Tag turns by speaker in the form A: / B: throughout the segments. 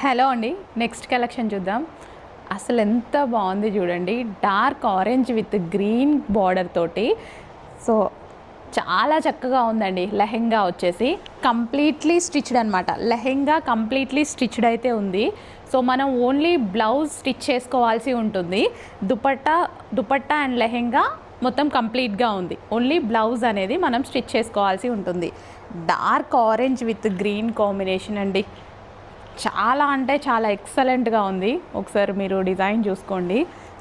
A: Hello అండి, next collection చూద్దాం. అసలు ఎంత బాగుంది చూడండి. Dark orange with green border తోటి. సో చాలా చక్కగా ఉందండి. లెహెంగా వచ్చేసి కంప్లీట్లీ స్టిచ్డ్ అనమాట. లెహెంగా కంప్లీట్లీ స్టిచ్డ్ అయితే ఉంది. సో మనం ఓన్లీ బ్లౌజ్ స్టిచ్ చేసుకోవాల్సి ఉంటుంది. దుపట్టా అండ్ లెహెంగా మొత్తం కంప్లీట్గా ఉంది. ఓన్లీ బ్లౌజ్ అనేది మనం స్టిచ్ చేసుకోవాల్సి ఉంటుంది. Dark orange with green combination అండి. చాలా అంటే చాలా ఎక్సలెంట్గా ఉంది. ఒకసారి మీరు డిజైన్ చూసుకోండి,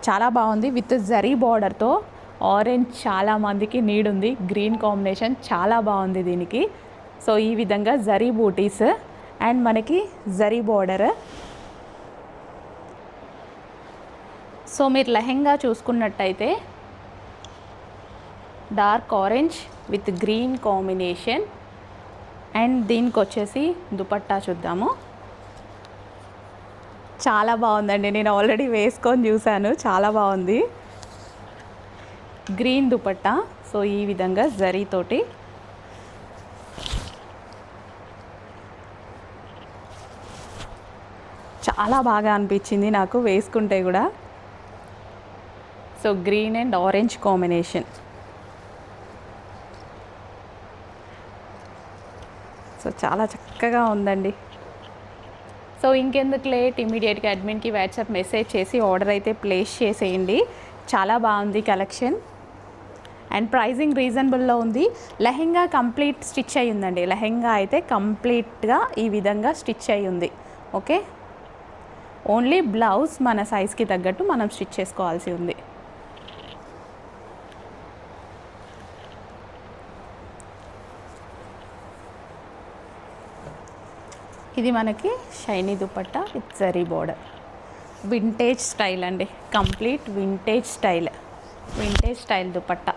A: చాలా బాగుంది. విత్ జరీ బార్డర్తో ఆరెంజ్ చాలా మందికి నీడ్ ఉంది. గ్రీన్ కాంబినేషన్ చాలా బాగుంది దీనికి. సో ఈ విధంగా జరీ బూటీస్ అండ్ మనకి జరీ బార్డర్. సో మీరు లెహెంగా చూసుకున్నట్టయితే dark orange with green combination and దీనికి వచ్చేసి దుపట్టా చూద్దాము. చాలా బాగుందండి. నేను ఆల్రెడీ వేసుకొని చూశాను, చాలా బాగుంది. గ్రీన్ దుపట్టా. సో ఈ విధంగా జరీతోటి చాలా బాగా అనిపించింది నాకు వేసుకుంటే కూడా. So green and orange combination. So చాలా చక్కగా ఉందండి. సో ఇంకెందుకు లేట్, ఇమీడియట్గా అడ్మిన్కి వాట్సాప్ మెసేజ్ చేసి ఆర్డర్ అయితే ప్లేస్ చేసేయండి. చాలా బాగుంది కలెక్షన్ అండ్ ప్రైజింగ్ రీజనబుల్లో ఉంది. లెహెంగా కంప్లీట్ స్టిచ్ అయి ఉందండి. లెహెంగా అయితే కంప్లీట్గా ఈ విధంగా స్టిచ్ అయి ఉంది. ఓకే, ఓన్లీ బ్లౌజ్ మన సైజ్కి తగ్గట్టు మనం స్టిచ్ చేసుకోవాల్సి ఉంది. ఇది మనకి shiny dupatta with zari border. Vintage style అండి, కంప్లీట్ వింటేజ్ స్టైల్ దుపట్టా.